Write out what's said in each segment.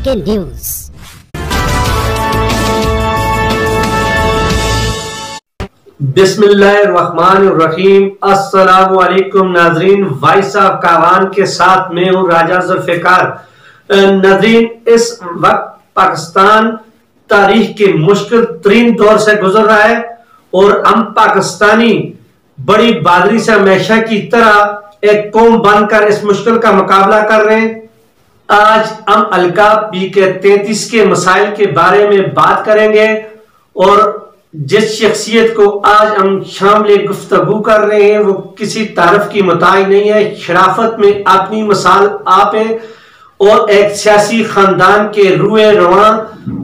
के न्यूज। बिस्मिल्लाहिर्रहमानिर्रहीम। अस्सलामु अलैकुम नाजरीन, वॉइस ऑफ कावान के साथ मैं हूँ राजा जुल्फ़िकार। नाजरीन, इस वक्त पाकिस्तान तारीख के मुश्किल तरीन दौर से गुजर रहा है और हम पाकिस्तानी बड़ी बहादुरी से हमेशा की तरह एक कौम बनकर इस मुश्किल का मुकाबला कर रहे हैं। आज हम अलकाब PK-33 के मसाइल के बारे में बात करेंगे और जिस शख्सियत को आज हम शामिल गुफ्तगू कर रहे हैं वो किसी तारीफ की मुताबिक नहीं है। शराफत में अपनी मिसाल आप हैं और एक सियासी खानदान के रूए रवां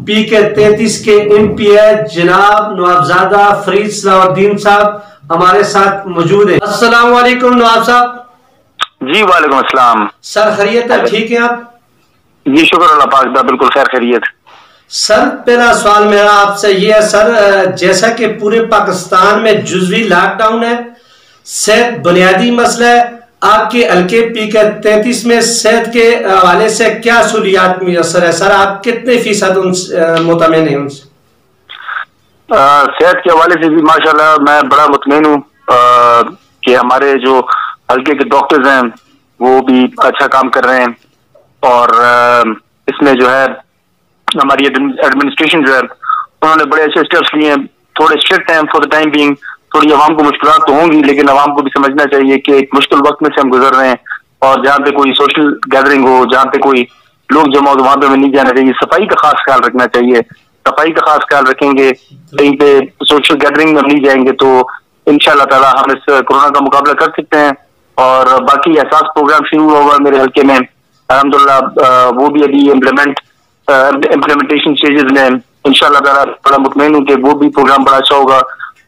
PK-33 के MP जनाब नवाबजादा फरीद सलाउद्दीन साहब हमारे साथ मौजूद है। अस्सलाम वालेकुम नवाब साहब। जी वालेकुम अस्सलाम। सर खैरियत है? ठीक है आप? जी शुक्र अल्लाह पाक दा, बिल्कुल खैर खैरियत। सर पहला सवाल मेरा आपसे ये है सर, जैसा कि पूरे पाकिस्तान में जुज़वी लॉकडाउन है, सेहत बुनियादी मसला है, आपके हल्के PK-33 में सेहत के हवाले से क्या सहूलियात मुयस्सर है? सर आप कितने फीसद मुतमिन हैं उनसे? सेहत के हवाले से भी माशाल्लाह मैं बड़ा मुतमिन हूँ कि हमारे जो हल्के के डॉक्टर्स हैं वो भी अच्छा काम कर रहे हैं और इसमें जो है हमारी एडमिनिस्ट्रेशन जो है उन्होंने बड़े अच्छे स्टेप्स लिए हैं। थोड़े स्ट्रिक्ट हैं फॉर द टाइम बीइंग। थोड़ी आवाम को मुश्किलात तो होंगी लेकिन आवाम को भी समझना चाहिए कि एक मुश्किल वक्त में से हम गुजर रहे हैं और जहाँ पे कोई सोशल गैदरिंग हो, जहाँ पे कोई लोग जमा हो, वहां पे हमें नहीं जाना चाहिए। सफाई का खास ख्याल रखना चाहिए। सफाई का खास ख्याल रखेंगे, कहीं पे सोशल गैदरिंग में हम नहीं जाएंगे तो इंशाल्लाह ताला हम इस कोरोना का मुकाबला कर सकते हैं। और बाकी एहसास प्रोग्राम शुरू होगा मेरे हल्के में अल्हम्दुलिल्लाह, वो भी अभी इम्प्लीमेंटेशन स्टेजेस में इंशाल्लाह ताला बड़ा मुतमईन हूँ कि वो भी प्रोग्राम बड़ा अच्छा होगा।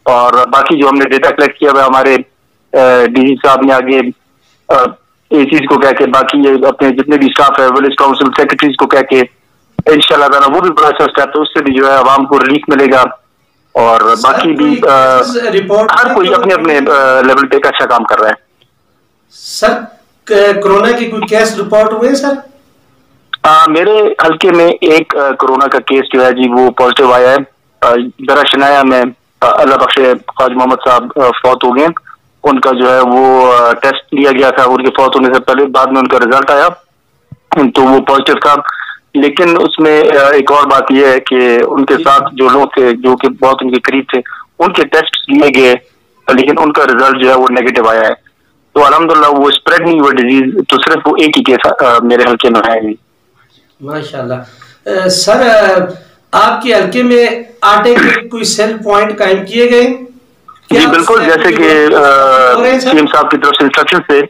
और बाकी जो हमने डेटा कलेक्ट किया हुआ हमारे DC साहब ने आगे ACs को कह के, बाकी अपने जितने भी स्टाफ है, विलेज काउंसिल सेक्रेटरीज को कह के इंशाल्लाह ताला वो भी बड़ा अच्छा स्टेप है। उससे भी जो है आवाम को रिलीफ मिलेगा और बाकी भी हर कोई अपने अपने लेवल पे एक अच्छा काम कर रहा है। सर कोरोना की कोई केस रिपोर्ट हुए सर? मेरे हल्के में एक कोरोना का केस जो है जी वो पॉजिटिव आया है। दरा शनाया में अल्लाह बख्शे ख्वाजा मोहम्मद साहब फौत हो गए। उनका जो है वो टेस्ट लिया गया था उनके फौत होने से पहले, बाद में उनका रिजल्ट आया तो वो पॉजिटिव था। लेकिन उसमें एक और बात यह है कि उनके साथ जो लोग थे जो कि बहुत उनके करीब थे उनके टेस्ट लिए गए लेकिन उनका रिजल्ट जो है वो नेगेटिव आया है। तो अल्हम्दुलिल्लाह वो स्प्रेड नहीं हुआ डिजीज, तो सिर्फ वो एक ही केस मेरे हल्के में है। माशाल्लाह। सर आपके हल्के में आटे के कोई सेल पॉइंट कायम किए गए? जी बिल्कुल, जैसे कि CM साहब की तरफ से इंस्ट्रक्शन से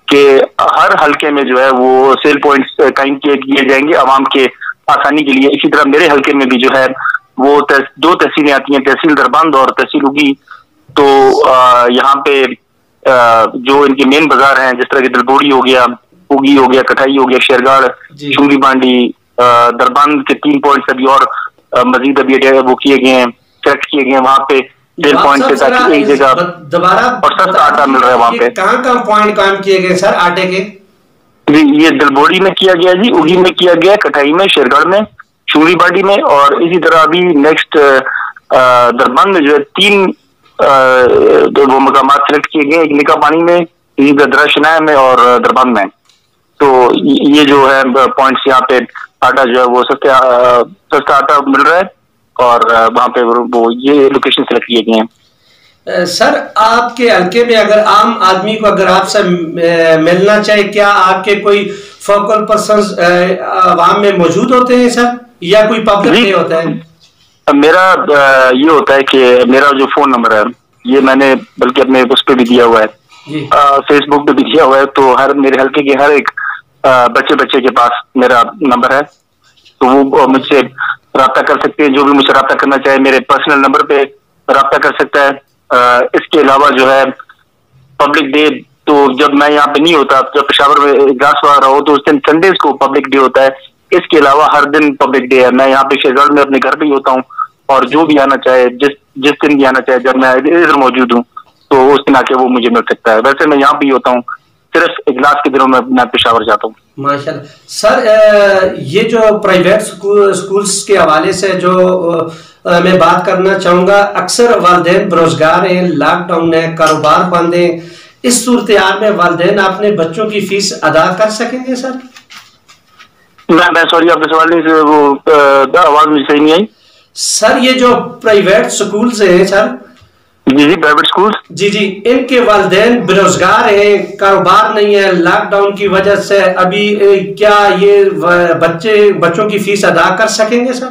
कि हर हल्के में जो है वो सेल पॉइंट्स कायम किए जाएंगे आवाम के आसानी के लिए। इसी तरह मेरे हल्के में भी जो है वो दो तहसीलें आती हैं, तहसील दरबंद और तहसील उगी। तो यहाँ पे जो इनके मेन बाजार हैं जिस तरह की दिलबोड़ी हो गया, उगी हो गया, कटाई हो गया, शेरगढ़, चुंगी बांडी, दरबंद के 3 पॉइंट्स अभी और मजीद अभी वो किए गए हैं, सेलेक्ट किए गए हैं वहां पे 10 पॉइंट से, ताकि एक जगह दोबारा और सस्ता आटा मिल रहा है वहां पे। कहाँ पॉइंट कायम किए गए सर आटे के? जी ये दिलबोड़ी में किया गया जी, उगी में किया गया, कटाई में, शेरगढ़ में, चुंगी बांडी में और इसी तरह अभी नेक्स्ट दरबंद में जो है 3 वो मकामात सेलेक्ट किए गए, एक निका पानी में, दरा शनाया में और दरबंद में। तो ये जो है पॉइंट्स यहाँ पे आटा जो है वो सस्ता आटा मिल रहा है और वहां पे वो ये लोकेशन सेलेक्ट किए गए हैं। सर आपके हल्के में अगर आम आदमी को अगर आपसे मिलना चाहे, क्या आपके कोई फोकल पर्संस आवाम में मौजूद होते हैं सर, या कोई पब्लिक डे होता है? मेरा ये होता है कि मेरा जो फोन नंबर है ये मैंने बल्कि अपने उस पर भी दिया हुआ है, फेसबुक पे भी दिया हुआ है। तो हर मेरे हल्के के हर एक बच्चे के पास मेरा नंबर है, तो वो मुझसे राब्ता कर सकते हैं। जो भी मुझसे राब्ता करना चाहे मेरे पर्सनल नंबर पे राब्ता कर सकता है। इसके अलावा जो है पब्लिक डे, तो जब मैं यहाँ पे नहीं होता, जब पेशावर में ग्रास वगैरह हो तो उस दिन संडेज को पब्लिक डे होता है। इसके अलावा हर दिन पब्लिक डे है। मैं यहाँ पे शेरगढ़ में अपने घर पे ही होता हूँ और जो भी आना चाहे, जिस दिन भी आना चाहे, जब मैं इधर मौजूद हूँ तो उस दिन आके वो मुझे मिल सकता है। वैसे मैं यहाँ पे ही होता हूँ صرف اجلاس کے دنوں میں پشاور جاتا ہوں. ماشاءاللہ. سر یہ جو پرائیویٹ سکولز کے حوالے سے جو میں بات کرنا چاہوں گا، اکثر والدین بروزگار ہیں، لاک ڈاؤن ہے، کاروبار بند ہیں، اس صورتحال میں والدین اپنے بچوں کی فیس ادا کر سکیں گے سر؟ میں سوری، آپ کا سوال نہیں، وہ آواز مجھے صحیح نہیں آئی. سر یہ جو پرائیویٹ سکولز ہیں سر، جی پرائیویٹ سکول، جی ان کے والدین بےروزگار ہیں، کاروبار نہیں ہے، لاک ڈاؤن کی وجہ سے، ابھی کیا یہ بچوں کی فیس ادا کر سکیں گے سر؟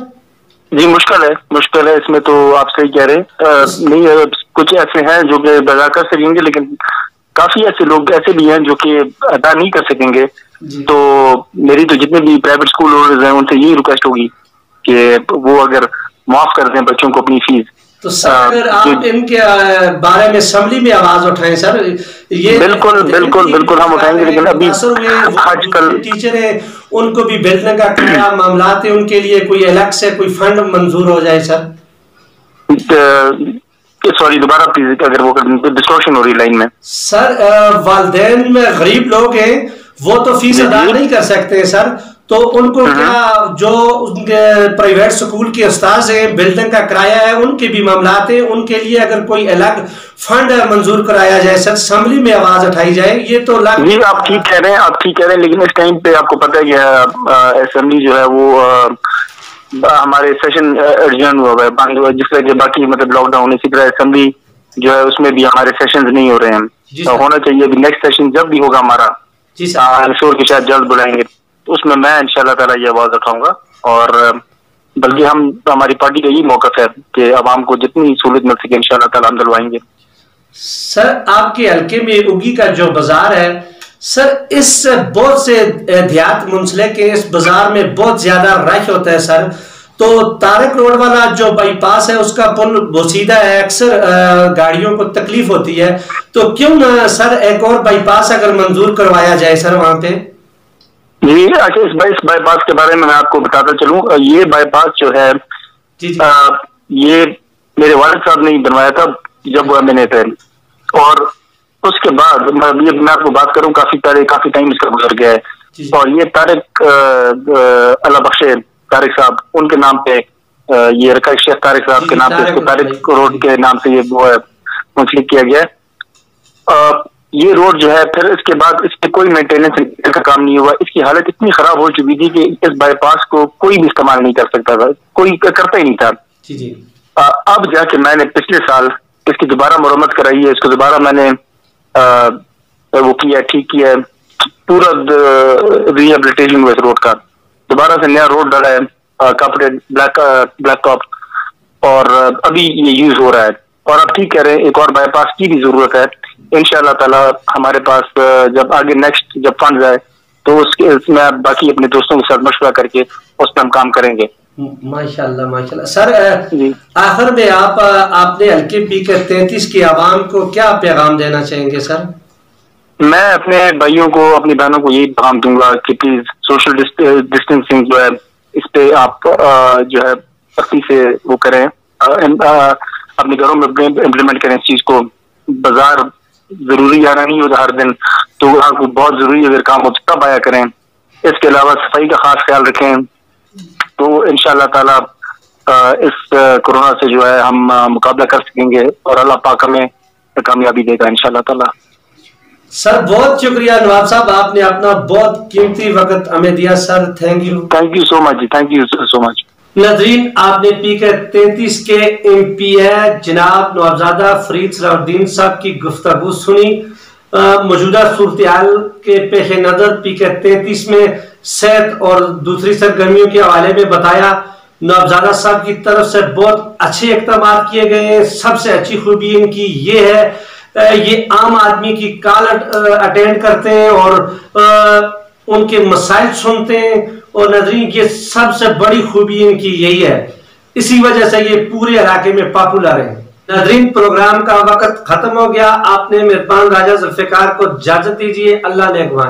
جی مشکل ہے اس میں، تو آپ صحیح کہہ رہے ہیں. نہیں، کچھ ایسے ہیں جو کہ ادا کر سکیں گے، لیکن کافی ایسے لوگ ایسے بھی ہیں جو کہ ادا نہیں کر سکیں گے. تو میری تو جتنے بھی پرائیویٹ اسکول اونرز ہیں ان سے یہی ریکویسٹ ہوگی کہ وہ اگر معاف کر دیں بچوں کو اپنی فیس. تو سر اگر آپ ان کے بارے میں اسمبلی میں آواز اٹھائیں سر، یہ بالکل ہم اٹھائیں گے، لیکن ابھی آج کل ٹیچر ہیں ان کو بھی بیٹھنے کا کیا معاملات ہیں، ان کے لیے کوئی الگ سے کوئی فنڈ منظور ہو جائے سر. سوری دوبارہ پلیز، اگر وہ ڈسٹورشن ہو رہی لائن میں. سر والدین میں غریب لوگ ہیں، وہ تو فیس ادا نہیں کر سکتے ہیں سر، تو ان کو کیا جو ان کے پرائیویٹ سکول کے استاذ ہیں، بلڈنگ کا کرایہ ہے، ان کے بھی معاملات ہیں، ان کے لیے اگر کوئی الگ فنڈ منظور کرایا جائے سر، اسمبلی میں آواز اٹھائی جائے. یہ تو جی آپ ٹھیک کہہ رہے ہیں، لیکن اس ٹائم پہ آپ کو پتہ ہے کہ اسمبلی جو ہے وہ ہمارے سیشن ایڈجرن ہوا ہے بند ہوا، جس طرح کہ باقی مطلب لاک ڈاؤن، اسی طرح اسمبلی جو ہے اس میں بھی ہمارے سیشنز نہیں ہو رہے ہیں. ہونا چاہیے ابھی نیکسٹ سیشن جب بھی ہوگا ہمارا، انشور کہ شاید جلد بلائیں گے، اس میں انشاءاللہ تعالیٰ یہ آواز اٹھاؤں گا. اور بلکہ ہماری پارٹی کا یہی موقف ہے کہ عوام کو جتنی سہولت مل سکے انشاءاللہ تعالیٰ ہم دلوائیں گے. سر آپ کے حلقے میں اگی کا جو بازار ہے سر، اس سے بہت سے دیہات منسلک ہیں، اس بازار میں بہت زیادہ رش ہوتا ہے سر. تو طارق روڈ والا جو بائی پاس ہے اس کا پل بوسیدہ ہے، اکثر گاڑیوں کو تکلیف ہوتی ہے، تو کیوں نہ سر ایک اور بائی پاس اگر منظور کروایا جائے سر وہاں پہ؟ جی اچھا، اس بائی پاس کے بارے میں آپ کو بتاتا چلوں. یہ بائی پاس جو ہے یہ میرے والد صاحب نے بنوایا تھا جب وہ ایم این اے تھے، اور اس کے بعد میں آپ کو بات کروں کافی ٹائم اس کا گزر گیا ہے. اور یہ طارق اللہ بخش طارق صاحب، ان کے نام پہ یہ رقیق شیخ طارق صاحب کے نام پہ اس کو طارق روڈ کے نام سے یہ منسلک کیا گیا ہے. یہ روڈ جو ہے پھر اس کے بعد اس پہ کوئی مینٹیننس کا کام نہیں ہوا. اس کی حالت اتنی خراب ہو چکی تھی کہ اس بائی پاس کو کوئی بھی استعمال نہیں کر سکتا تھا، کوئی کرتا ہی نہیں تھا. اب جا کے میں نے پچھلے سال اس کی دوبارہ مرمت کرائی ہے، اس کو دوبارہ میں نے وہ کیا، ٹھیک کیا ہے، پورا ریہیبلیٹیشن ہوا اس روڈ کا، دوبارہ سے نیا روڈ ڈالا ہے، کاپریٹ بلیک ٹاپ، اور ابھی یہ یوز ہو رہا ہے. اور آپ ٹھیک کہہ رہے ہیں، ایک اور بائی پاس کی بھی ضرورت ہے. انشاءاللہ تعالیٰ ہمارے پاس جب آگے نیکسٹ جب فنڈز آئے تو اس میں باقی اپنے دوستوں کے ساتھ مشورہ کر کے اس پہ ہم کام کریں گے. ماشاءاللہ. سر آخر میں آپ نے حلقے پی کے 33 کی عوام کو کیا پیغام دینا چاہیں گے سر؟ میں اپنے بھائیوں کو، اپنی بہنوں کو یہی پیغام دوں گا کہ پلیز سوشل ڈسٹینسنگ جو ہے اس پہ آپ جو ہے سختی سے وہ کریں، اپنے گھروں میں امپلیمنٹ کریں اس چیز کو. بازار ضروری آنا نہیں ہوتا ہر دن، تو وہاں کو بہت ضروری اگر کام ہو تب آیا کریں. اس کے علاوہ صفائی کا خاص خیال رکھیں، تو انشاءاللہ تعالیٰ اس کورونا سے جو ہے ہم مقابلہ کر سکیں گے، اور اللہ پاک ہمیں کامیابی دے گا انشاءاللہ تعالیٰ. سر بہت شکریہ نواب صاحب، آپ نے اپنا بہت قیمتی وقت ہمیں دیا sir. Thank you so much جی، تھینک یو سو مچ. ناظرین، آپ نے پی کے 33 کے ایم پی ہے جناب نوابزادہ فرید صلاح الدین صاحب کی گفتگو سنی. موجودہ صورتحال کے پیش نظر پی کے 33 میں صحت اور دوسری سرگرمیوں کے حوالے میں بتایا. نوابزادہ صاحب کی طرف سے بہت اچھے اقدامات کیے گئے ہیں. سب سے اچھی خوبی ان کی یہ ہے یہ عام آدمی کی کال اٹینڈ کرتے ہیں اور ان کے مسائل سنتے ہیں. اور ناظرین، یہ سب سے بڑی خوبی ان کی یہی ہے، اسی وجہ سے یہ پورے علاقے میں پاپولر ہیں. ناظرین، پروگرام کا وقت ختم ہو گیا. آپ نے مہربان راجہ ذوالفقار کو اجازت دیجیے. اللہ نگہبان.